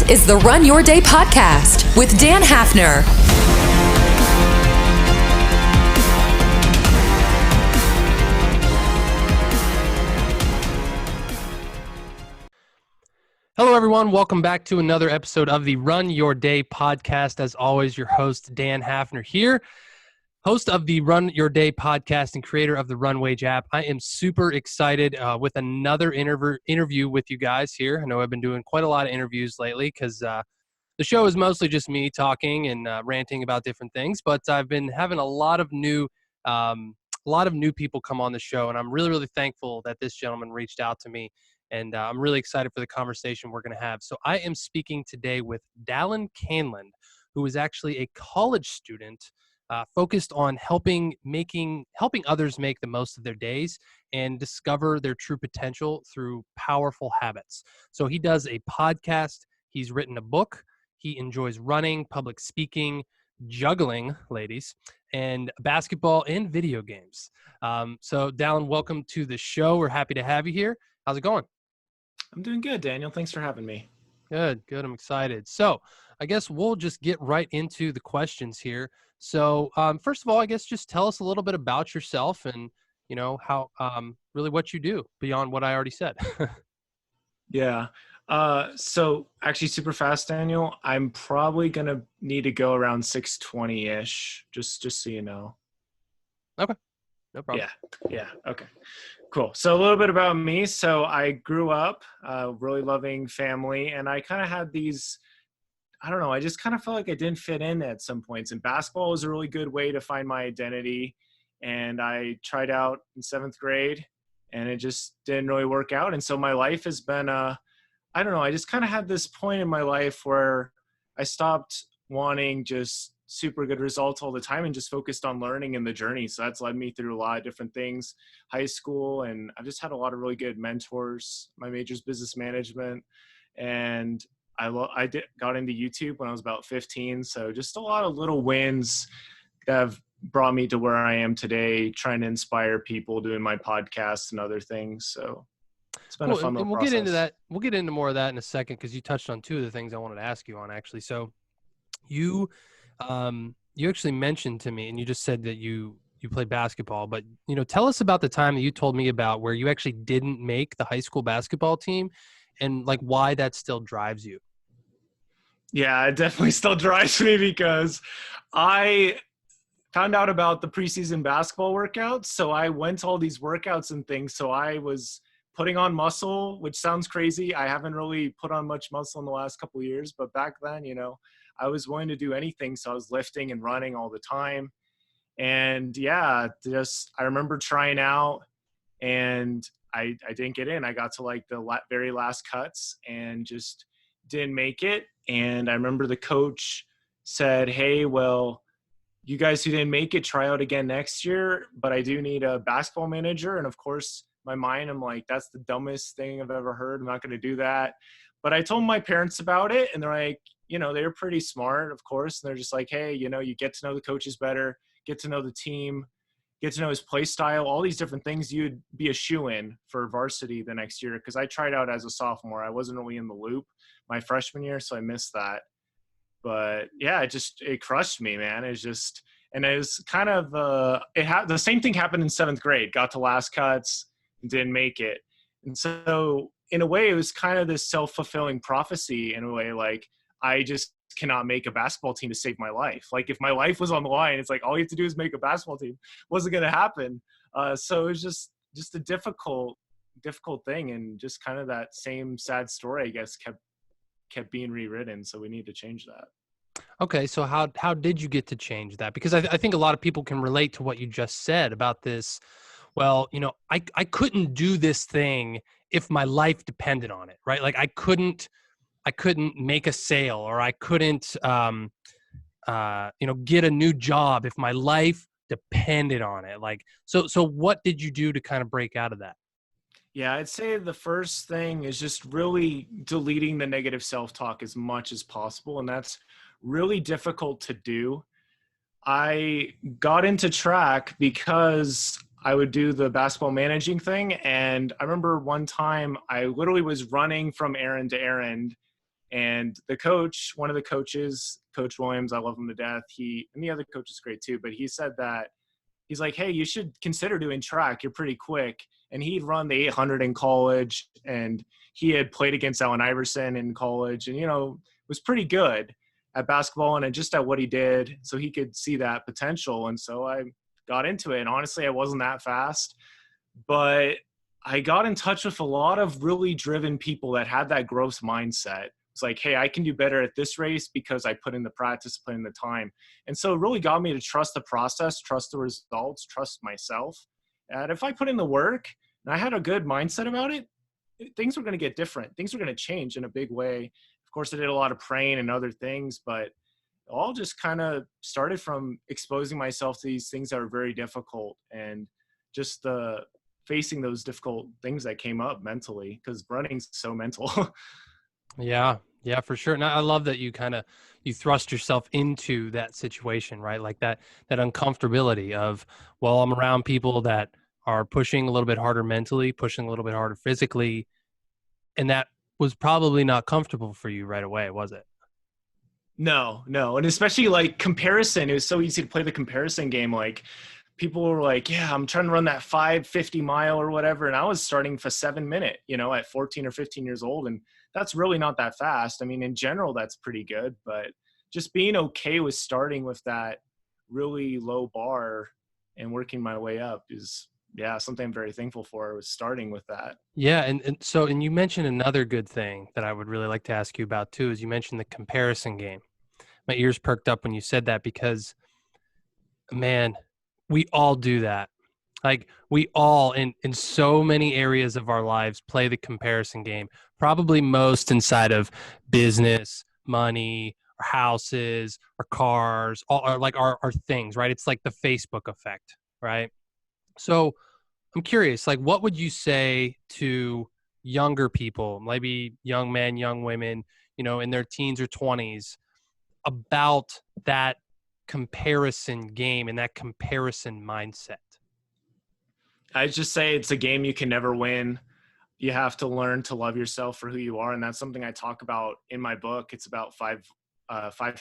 is the Run Your Day podcast with Dan Hafner. Hello, everyone. Welcome back to another episode of the Run Your Day podcast. As always, your host, Dan Hafner here, host of the Run Your Day podcast and creator of the Runwage app. I am super excited with another interview with you guys here. I know I've been doing quite a lot of interviews lately because the show is mostly just me talking and ranting about different things, but I've been having a lot of new people come on the show, and I'm really, really thankful that this gentleman reached out to me. And I'm really excited for the conversation we're going to have. So I am speaking today with Dallin Candland, who is actually a college student focused on helping others make the most of their days and discover their true potential through powerful habits. So he does a podcast. He's written a book. He enjoys running, public speaking, juggling, ladies, and basketball and video games. So Dallin, welcome to the show. We're happy to have you here. How's it going? I'm doing good, Daniel. Thanks for having me. Good. I'm excited. So I guess we'll just get right into the questions here. So first of all, I guess just tell us a little bit about yourself and, you know, how really what you do beyond what I already said. Yeah. So actually super fast, Daniel. I'm probably going to need to go around 6:20-ish, just so you know. Okay. No problem. Yeah. Okay. Cool. So a little bit about me. So I grew up really loving family, and I kind of had these, I don't know, I just kind of felt like I didn't fit in at some points. And basketball was a really good way to find my identity. And I tried out in 7th grade, and it just didn't really work out. And so my life has been, I don't know, I just kind of had this point in my life where I stopped wanting just super good results all the time and just focused on learning in the journey. So that's led me through a lot of different things, high school, and I've just had a lot of really good mentors. My major's business management, and I got into YouTube when I was about 15. So just a lot of little wins that have brought me to where I am today, trying to inspire people, doing my podcasts and other things. So it's been a fun little process. Get into that. We'll get into more of that in a second, because you touched on two of the things I wanted to ask you on, actually. So you actually mentioned to me, and you just said that you played basketball, but, you know, tell us about the time that you told me about where you actually didn't make the high school basketball team, and like why that still drives you. Yeah, it definitely still drives me, because I found out about the preseason basketball workouts. So I went to all these workouts and things. So I was putting on muscle, which sounds crazy. I haven't really put on much muscle in the last couple of years, but back then, you know, I was willing to do anything. So I was lifting and running all the time. And yeah, I remember trying out, and I didn't get in. I got to like the very last cuts and just didn't make it. And I remember the coach said, "Hey, well, you guys who didn't make it, try out again next year, but I do need a basketball manager." And of course, my mind, I'm like, that's the dumbest thing I've ever heard. I'm not going to do that. But I told my parents about it, and they're like, you know, they're pretty smart, of course. And they're just like, hey, you know, you get to know the coaches better, get to know the team, get to know his play style, all these different things. You'd be a shoo-in for varsity the next year. Because I tried out as a sophomore. I wasn't really in the loop my freshman year, so I missed that. But yeah, it crushed me, man. It was kind of, the same thing happened in 7th grade, got to last cuts and didn't make it. And so in a way, it was kind of this self-fulfilling prophecy in a way, like, I just cannot make a basketball team to save my life. Like, if my life was on the line, it's like, all you have to do is make a basketball team. Wasn't going to happen. So it was just a difficult thing. And just kind of that same sad story, I guess, kept being rewritten. So we need to change that. Okay. So how did you get to change that? Because I think a lot of people can relate to what you just said about this. Well, you know, I couldn't do this thing if my life depended on it, right? Like I couldn't make a sale, or I couldn't, get a new job if my life depended on it. Like, so what did you do to kind of break out of that? Yeah, I'd say the first thing is just really deleting the negative self-talk as much as possible. And that's really difficult to do. I got into track because I would do the basketball managing thing. And I remember one time I literally was running from errand to errand, And one of the coaches, Coach Williams, I love him to death. And the other coach is great too, but he said that he's like, hey, you should consider doing track. You're pretty quick. And he'd run the 800 in college, and he had played against Allen Iverson in college, and, was pretty good at basketball and just at what he did. So he could see that potential. And so I got into it. And honestly, I wasn't that fast, but I got in touch with a lot of really driven people that had that growth mindset. It's like, hey, I can do better at this race because I put in the practice, put in the time. And so it really got me to trust the process, trust the results, trust myself. And if I put in the work and I had a good mindset about it, things were going to get different. Things were going to change in a big way. Of course, I did a lot of praying and other things, but it all just kind of started from exposing myself to these things that are very difficult, and just facing those difficult things that came up mentally, because running's so mental. Yeah, for sure. And I love that you thrust yourself into that situation, right? Like that uncomfortability of, well, I'm around people that are pushing a little bit harder mentally, pushing a little bit harder physically. And that was probably not comfortable for you right away, was it? No. And especially like comparison, it was so easy to play the comparison game. Like, people were like, yeah, I'm trying to run that 550 mile or whatever. And I was starting for 7 minute, at 14 or 15 years old. And that's really not that fast. I mean, in general, that's pretty good, but just being okay with starting with that really low bar and working my way up is, something I'm very thankful for, was starting with that. Yeah. And you mentioned another good thing that I would really like to ask you about too, is you mentioned the comparison game. My ears perked up when you said that, because, man, we all do that. Like, we all in so many areas of our lives play the comparison game, probably most inside of business, money, our houses, our cars, all our things, right? It's like the Facebook effect, right? So I'm curious, like, what would you say to younger people, maybe young men, young women, in their teens or 20s, about that comparison game and that comparison mindset? I just say it's a game you can never win. You have to learn to love yourself for who you are. And that's something I talk about in my book. It's about five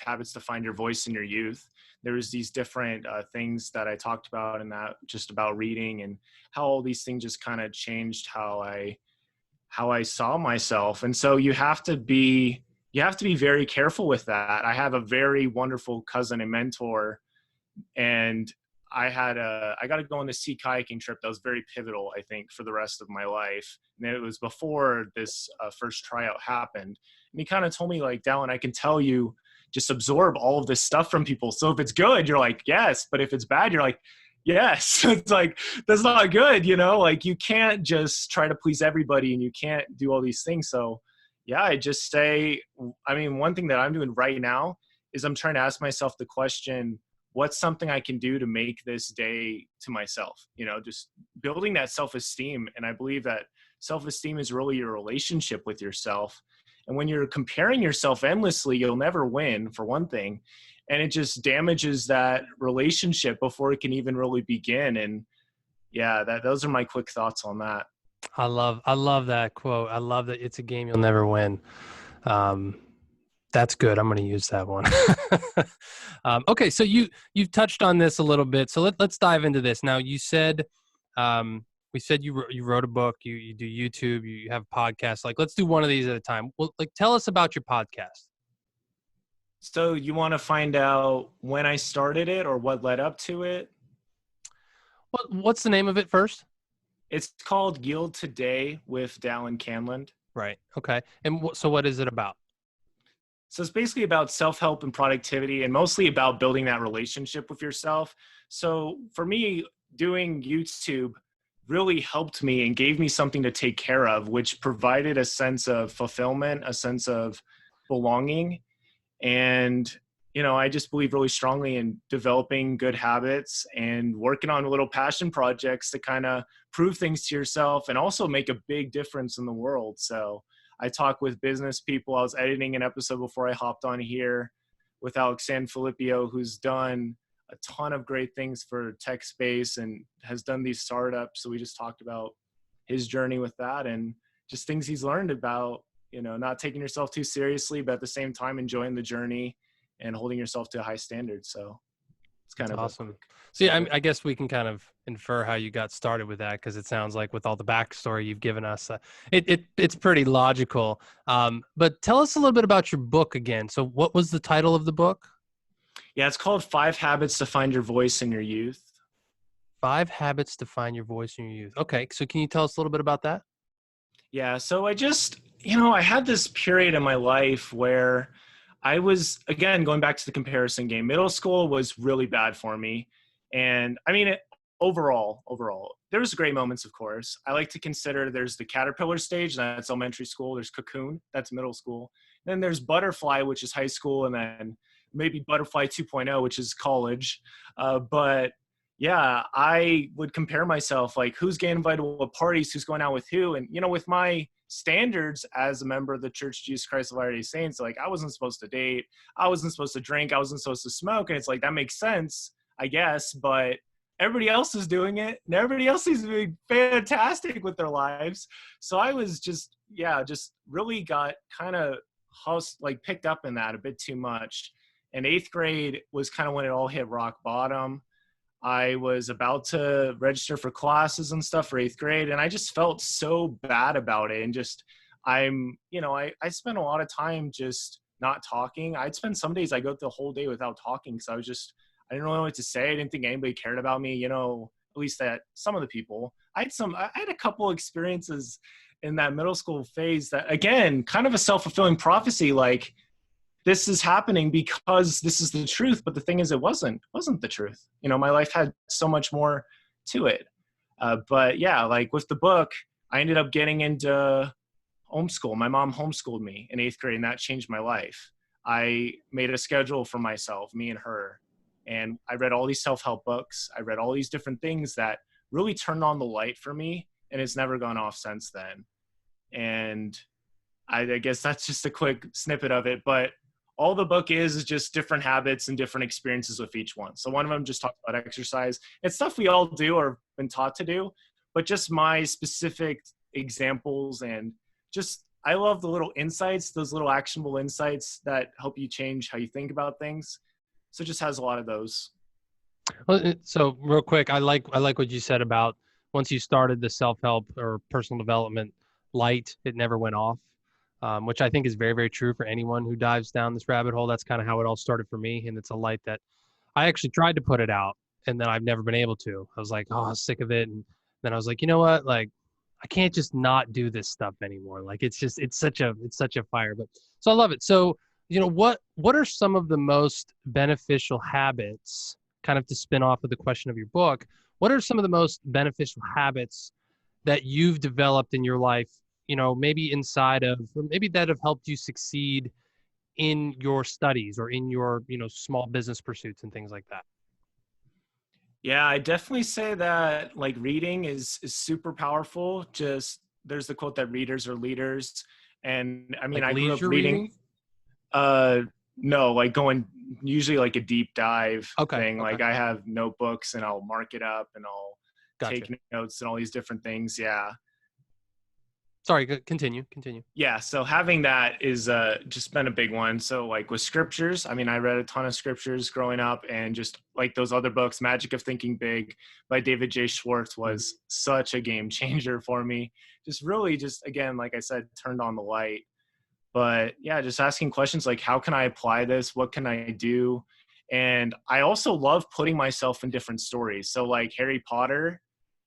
habits to find your voice in your youth. There's these different things that I talked about in that, just about reading, and how all these things just kind of changed how I saw myself. And so you have to be very careful with that. I have a very wonderful cousin and mentor, and I got to go on this sea kayaking trip that was very pivotal, I think, for the rest of my life. And it was before this first tryout happened. And he kind of told me, like, Dallin, I can tell you just absorb all of this stuff from people. So if it's good, you're like, yes. But if it's bad, you're like, yes. It's like, that's not good, like, you can't just try to please everybody, and you can't do all these things. So I just say, I mean, one thing that I'm doing right now is I'm trying to ask myself the question, what's something I can do to make this day to myself? Just building that self-esteem. And I believe that self-esteem is really your relationship with yourself. And when you're comparing yourself endlessly, you'll never win, for one thing. And it just damages that relationship before it can even really begin. And those are my quick thoughts on that. I love that quote. I love that it's a game you'll never win. That's good. I'm going to use that one. Okay, so you've touched on this a little bit. So let's dive into this. Now, you said we said you wrote a book. You do YouTube. You have podcasts. Like, let's do one of these at a time. Well, like, tell us about your podcast. So you want to find out when I started it or what led up to it? What's the name of it first? It's called Yield Today with Dallin Candland. Right. Okay. And so what is it about? So it's basically about self-help and productivity, and mostly about building that relationship with yourself. So for me, doing YouTube really helped me and gave me something to take care of, which provided a sense of fulfillment, a sense of belonging. And, I just believe really strongly in developing good habits and working on little passion projects to kind of prove things to yourself and also make a big difference in the world. So I talk with business people. I was editing an episode before I hopped on here with Alex Sanfilippo, who's done a ton of great things for tech space and has done these startups. So we just talked about his journey with that and just things he's learned about, not taking yourself too seriously, but at the same time enjoying the journey and holding yourself to a high standard. So it's kind That's of awesome. So yeah, I guess we can kind of infer how you got started with that, because it sounds like with all the backstory you've given us, it's pretty logical. But tell us a little bit about your book again. So what was the title of the book? Yeah, it's called 5 Habits to Find Your Voice in Your Youth. 5 Habits to Find Your Voice in Your Youth. Okay, so can you tell us a little bit about that? Yeah, so I just, I had this period in my life where I was, again, going back to the comparison game. Middle school was really bad for me. And I mean, overall, there's great moments, of course. I like to consider there's the caterpillar stage, that's elementary school. There's cocoon, that's middle school. Then there's butterfly, which is high school. And then maybe butterfly 2.0, which is college. But yeah, I would compare myself, like who's getting invited to parties, who's going out with who. And, with my standards as a member of the Church of Jesus Christ of Latter-day Saints, like I wasn't supposed to date, I wasn't supposed to drink, I wasn't supposed to smoke. And it's like, that makes sense, I guess, but everybody else is doing it and everybody else is doing fantastic with their lives. So I was just really got kind of picked up in that a bit too much. And 8th grade was kind of when it all hit rock bottom. I was about to register for classes and stuff for 8th grade, and I just felt so bad about it. And just, I spent a lot of time just not talking. I'd spend some days I go the whole day without talking because I didn't really know what to say. I didn't think anybody cared about me, at least that some of the people. I had a couple experiences in that middle school phase that, again, kind of a self-fulfilling prophecy, like, this is happening because this is the truth. But the thing is, it wasn't the truth. My life had so much more to it. But yeah, like with the book, I ended up getting into homeschool. My mom homeschooled me in 8th grade, and that changed my life. I made a schedule for myself, me and her. And I read all these self-help books. I read all these different things that really turned on the light for me. And it's never gone off since then. And I guess that's just a quick snippet of it. But all the book is just different habits and different experiences with each one. So one of them just talks about exercise. It's stuff we all do or been taught to do, but just my specific examples. And just, I love the little insights, those little actionable insights that help you change how you think about things. So it just has a lot of those. Well, so real quick, I like what you said about once you started the self-help or personal development light, it never went off. Which I think is very, very true for anyone who dives down this rabbit hole. That's kind of how it all started for me. And it's a light that I actually tried to put it out, and then I've never been able to. I was like, oh, I'm sick of it. And then I was like, you know what? Like, I can't just not do this stuff anymore. Like, it's such a fire. But so I love it. So, what are some of the most beneficial habits, kind of to spin off of the question of your book, what are some of the most beneficial habits that you've developed in your life, maybe inside of, or maybe that have helped you succeed in your studies or in your, small business pursuits and things like that? Yeah, I definitely say that like reading is super powerful. Just there's the quote that readers are leaders. And I mean, Like I grew up leisure reading. No, like going usually like a deep dive thing. Okay. Like I have notebooks and I'll mark it up and I'll Gotcha. take notes and all these different things. Yeah. Sorry, continue. Yeah, so having that is just been a big one. So like with scriptures, I mean, I read a ton of scriptures growing up, and just like those other books, Magic of Thinking Big by David J. Schwartz was such a game changer for me. Just really again, like I said, turned on the light. But yeah, just asking questions like, how can I apply this? What can I do? And I also love putting myself in different stories. So like Harry Potter,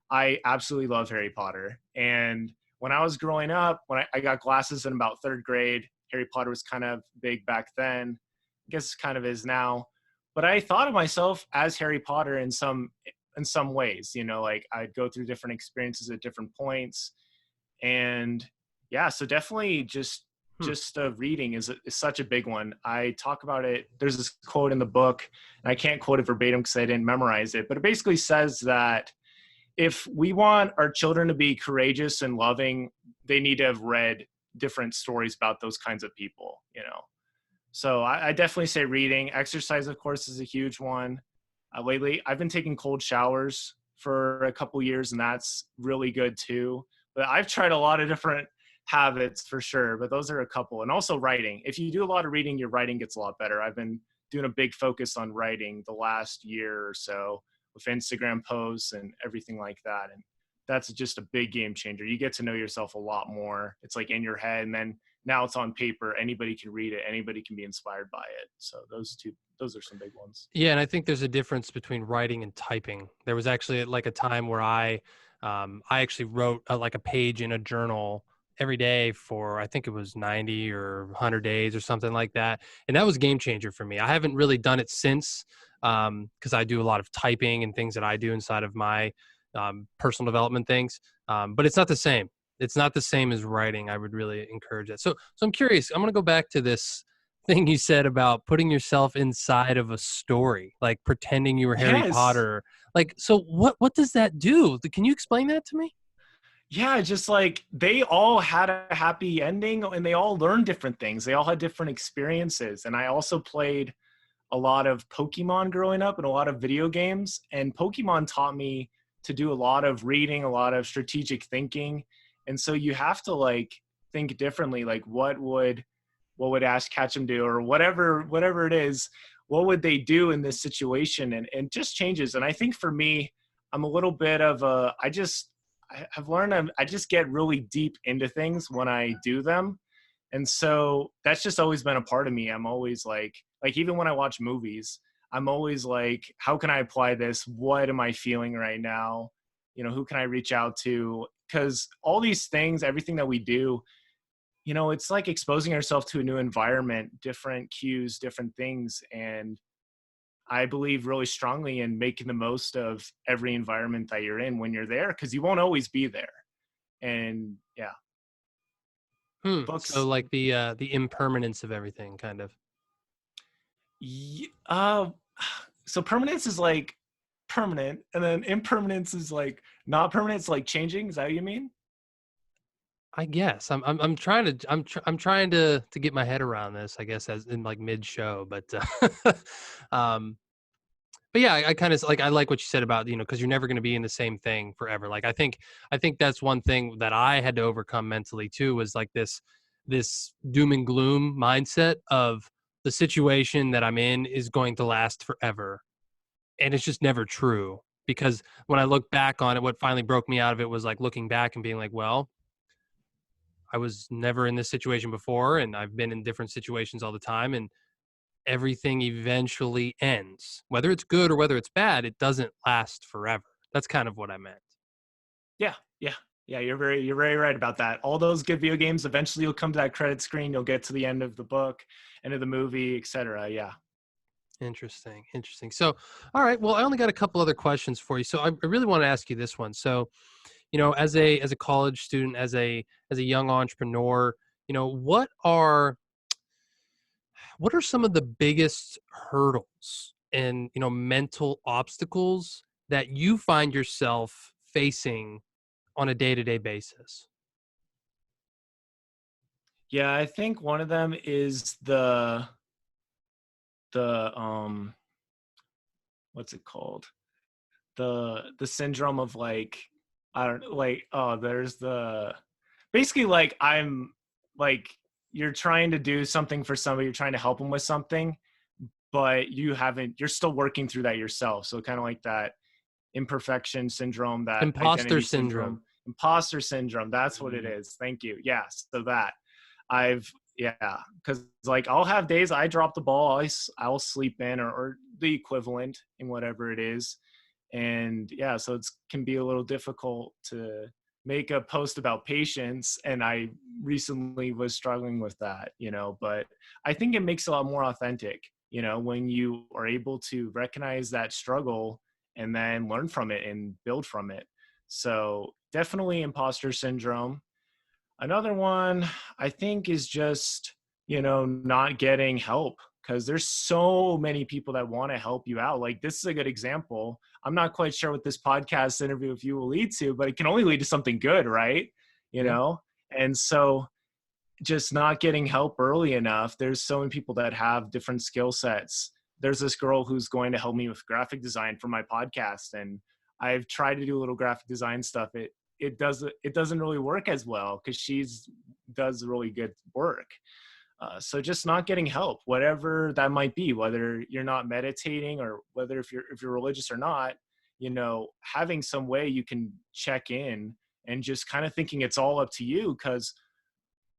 I absolutely love Harry Potter. And when I was growing up, when I got glasses in about 3rd grade, Harry Potter was kind of big back then. I guess it kind of is now. But I thought of myself as Harry Potter in some ways, like I'd go through different experiences at different points. And yeah, so definitely just reading is such a big one. I talk about it. There's this quote in the book, and I can't quote it verbatim because I didn't memorize it, but it basically says that if we want our children to be courageous and loving, they need to have read different stories about those kinds of people, So I definitely say reading. Exercise, of course, is a huge one. Lately, I've been taking cold showers for a couple years, and that's really good too. But I've tried a lot of different habits for sure, but those are a couple. And also writing. If you do a lot of reading, your writing gets a lot better. I've been doing a big focus on writing the last year or so with Instagram posts and everything like that. And that's just a big game changer. You get to know yourself a lot more. It's like in your head, and then now it's on paper. Anybody can read it. Anybody can be inspired by it. So those are some big ones. Yeah, and I think there's a difference between writing and typing. There was actually like a time where I actually wrote like a page in a journal every day for, I think it was 90 or 100 days or something like that, and that was a game changer for me. I haven't really done it since, because I do a lot of typing and things that I do inside of my personal development things, but it's not the same. It's not the same as writing. I would really encourage it. So I'm curious. I'm going to go back to this thing you said about putting yourself inside of a story, like pretending you were Harry Yes. Potter. Like, so what does that do? Can you explain that to me? Yeah, just like they all had a happy ending and they all learned different things. They all had different experiences. And I also played a lot of Pokemon growing up and a lot of video games. And Pokemon taught me to do a lot of reading, a lot of strategic thinking. And so you have to like think differently, like what would Ash Ketchum do, or whatever it is, what would they do in this situation? And just changes. And I think for me, I'm a little bit of I've learned I just get really deep into things when I do them. And so that's just always been a part of me. I'm always like even when I watch movies, I'm always like, how can I apply this? What am I feeling right now? Who can I reach out to? Because all these things, everything that we do, it's like exposing ourselves to a new environment, different cues, different things. And I believe really strongly in making the most of every environment that you're in when you're there, because you won't always be there. And yeah, So books. like the impermanence of everything, kind of. y- Uh, so permanence is like permanent, and then impermanence is like not permanent. It's like changing. Is that what you mean? I guess I'm trying to I'm trying to get my head around this, I guess, as in like mid show, but um but yeah, I kind of like, I like what you said about, because you're never going to be in the same thing forever. Like I think that's one thing that I had to overcome mentally too, was like this doom and gloom mindset of the situation that I'm in is going to last forever. And it's just never true, because when I look back on it, what finally broke me out of it was like looking back and being like, well, I was never in this situation before, and I've been in different situations all the time, and everything eventually ends. Whether it's good or whether it's bad, it doesn't last forever. That's kind of what I meant. Yeah, yeah, yeah. You're very right about that. All those good video games, eventually you'll come to that credit screen. You'll get to the end of the book, end of the movie, etc. Yeah. Interesting. Interesting. So, all right. Well, I only got a couple other questions for you. So I really want to ask you this one. So, as a college student, as a young entrepreneur, what are some of the biggest hurdles and mental obstacles that you find yourself facing on a day-to-day basis? Yeah, I think one of them is the what's it called? The syndrome of like, I don't like, oh, there's the basically like I'm like, you're trying to do something for somebody, you're trying to help them with something, but you're still working through that yourself. So kind of like that imperfection syndrome, that Imposter identity syndrome. syndrome, imposter syndrome. That's what it Mm. is. Thank you. Yes. So that I've, yeah, because like I'll have days I drop the ball, I'll sleep in, or the equivalent in whatever it is. And yeah, so it's can be a little difficult to make a post about patience. And I recently was struggling with that, but I think it makes it a lot more authentic, when you are able to recognize that struggle and then learn from it and build from it. So definitely imposter syndrome. Another one I think is just, not getting help, because there's so many people that want to help you out. Like this is a good example. I'm not quite sure what this podcast interview with you will lead to, but it can only lead to something good, right? You Yeah. know? And so just not getting help early enough. There's so many people that have different skill sets. There's this girl who's going to help me with graphic design for my podcast, and I've tried to do a little graphic design stuff. it doesn't really work as well because does really good work. So just not getting help, whatever that might be, whether you're not meditating or whether if you're religious or not, having some way you can check in and just kind of thinking it's all up to you. Because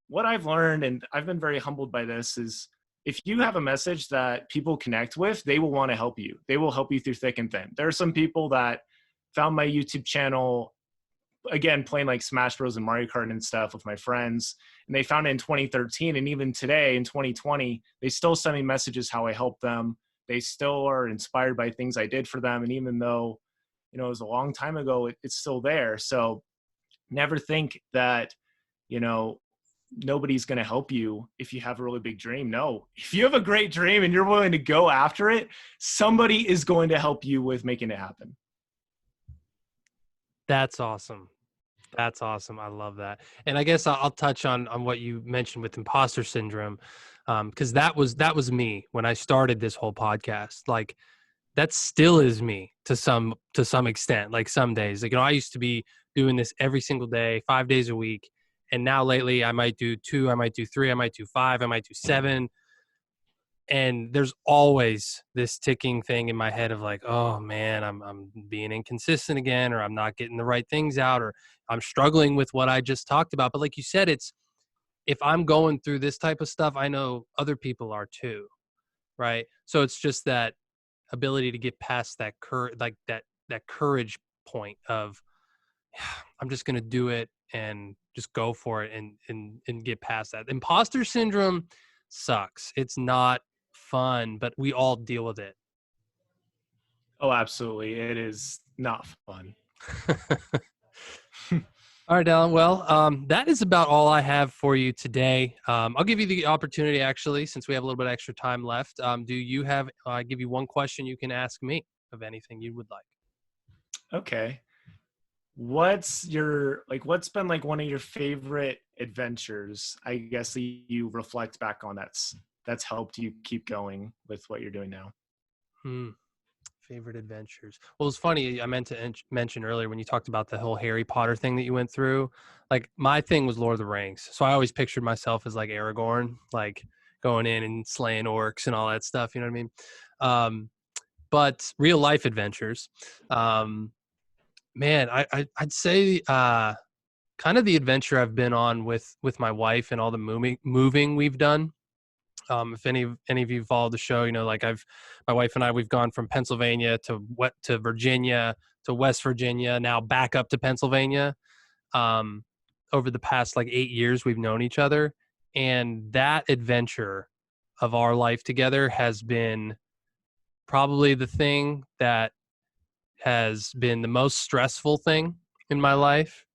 what I've learned, and I've been very humbled by this, is if you have a message that people connect with, they will want to help you. They will help you through thick and thin. There are some people that found my YouTube channel, again, playing like Smash Bros and Mario Kart and stuff with my friends, and they found it in 2013. And even today in 2020, they still send me messages how I helped them. They still are inspired by things I did for them. And even though, it was a long time ago, it's still there. So never think that, nobody's going to help you if you have a really big dream. No, if you have a great dream and you're willing to go after it, somebody is going to help you with making it happen. That's awesome. That's awesome. I love that. And I guess I'll touch on what you mentioned with imposter syndrome, because that was me when I started this whole podcast. Like, that still is me to some extent. Like, some days, like, I used to be doing this every single day, 5 days a week, and now lately I might do 2, I might do 3, I might do 5, I might do 7. And there's always this ticking thing in my head of like, oh man, I'm being inconsistent again, or I'm not getting the right things out, or I'm struggling with what I just talked about. But like you said, if I'm going through this type of stuff, I know other people are too, right? So it's just that ability to get past that that courage point of, I'm just gonna do it and just go for it and get past that. Imposter syndrome sucks. It's not fun, but we all deal with it. Oh, absolutely. It is not fun. All right, Dallin. Well, that is about all I have for you today. I'll give you the opportunity, actually, since we have a little bit of extra time left. Do you have, I give you one question you can ask me of anything you would like. Okay. What's been like one of your favorite adventures, I guess, that you reflect back on that's helped you keep going with what you're doing now? Favorite adventures. Well, it's funny. I meant to mention earlier when you talked about the whole Harry Potter thing that you went through. Like, my thing was Lord of the Rings. So I always pictured myself as like Aragorn, like going in and slaying orcs and all that stuff. You know what I mean? But real life adventures, man, I'd say kind of the adventure I've been on with my wife and all the moving we've done. If any of you follow the show, like my wife and I, we've gone from Pennsylvania to Virginia to West Virginia, now back up to Pennsylvania. Over the past like 8 years, we've known each other, and that adventure of our life together has been probably the thing that has been the most stressful thing in my life,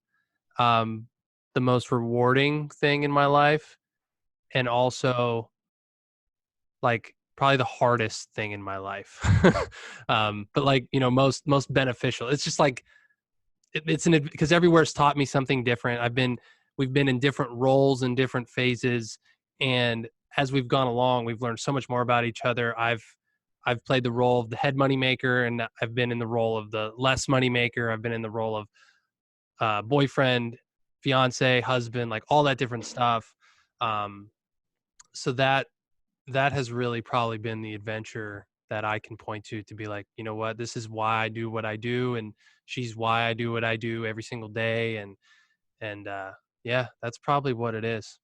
the most rewarding thing in my life, and also like probably the hardest thing in my life. But like, most beneficial. It's just like, because everywhere's taught me something different. We've been in different roles and different phases. And as we've gone along, we've learned so much more about each other. I've played the role of the head money maker, and I've been in the role of the less money maker. I've been in the role of boyfriend, fiance, husband, like all that different stuff. So that has really probably been the adventure that I can point to be like, you know what, this is why I do what I do, and she's why I do what I do every single day. And yeah, that's probably what it is.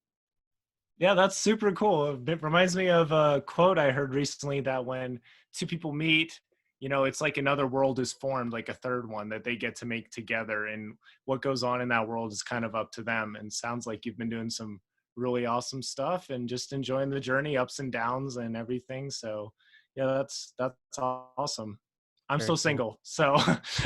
Yeah, that's super cool. It reminds me of a quote I heard recently that when two people meet, it's like another world is formed, like a third one that they get to make together. And what goes on in that world is kind of up to them. And sounds like you've been doing some really awesome stuff and just enjoying the journey, ups and downs and everything. So yeah, that's awesome. I'm Very still cool. single, so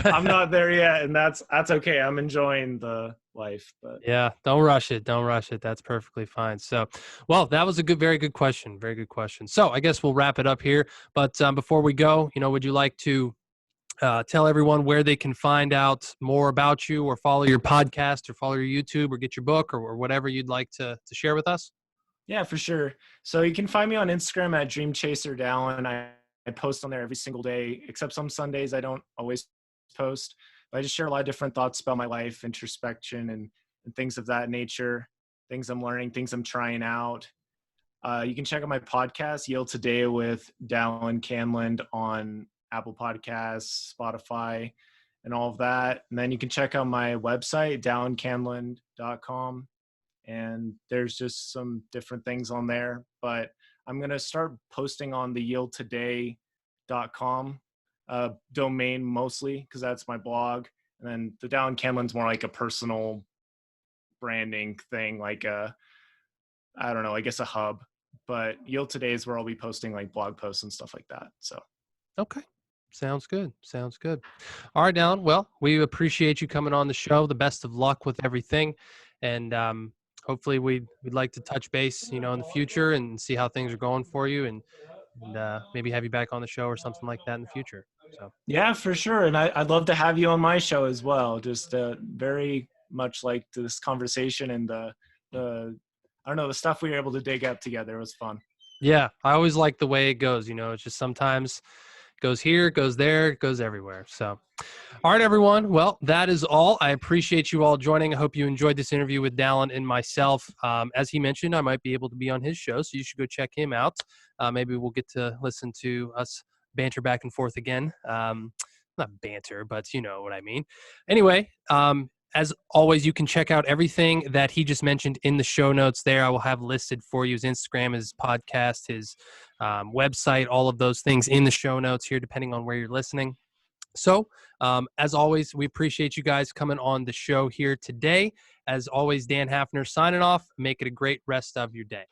I'm not there yet, and that's okay. I'm enjoying the life, but Yeah, don't rush it. Don't rush it. That's perfectly fine. So, well, that was a very good question. Very good question. So I guess we'll wrap it up here. But before we go, would you like to tell everyone where they can find out more about you, or follow your podcast, or follow your YouTube, or get your book, or whatever you'd like to share with us? Yeah, for sure. So you can find me on Instagram at Dream Chaser Dallin. I post on there every single day, except some Sundays I don't always post. But I just share a lot of different thoughts about my life, introspection, and things of that nature, things I'm learning, things I'm trying out. You can check out my podcast, Yield Today with Dallin, Candland, on Apple Podcasts, Spotify, and all of that. And then you can check out my website, dallincandland.com. And there's just some different things on there. But I'm going to start posting on the yieldtoday.com domain mostly, because that's my blog. And then the Dallin Candland's more like a personal branding thing, like I don't know, I guess a hub. But Yield Today is where I'll be posting like blog posts and stuff like that. So Okay. Sounds good. Sounds good. All right, Dallin. Well, we appreciate you coming on the show. The best of luck with everything. And hopefully we'd like to touch base, in the future and see how things are going for you, and maybe have you back on the show or something like that in the future. So yeah, for sure. And I'd love to have you on my show as well. Just very much like this conversation and the I don't know, the stuff we were able to dig up together. It was fun. yeah, I always like the way it goes. It's just sometimes it goes here, it goes there, it goes everywhere. So, all right, everyone. Well, that is all. I appreciate you all joining. I hope you enjoyed this interview with Dallin and myself. As he mentioned, I might be able to be on his show, so you should go check him out. Maybe we'll get to listen to us banter back and forth again. Not banter, but you know what I mean. Anyway, as always, you can check out everything that he just mentioned in the show notes there. I will have listed for you his Instagram, his podcast, his website, all of those things in the show notes here, depending on where you're listening. So, as always, we appreciate you guys coming on the show here today. As always, Dan Hafner signing off. Make it a great rest of your day.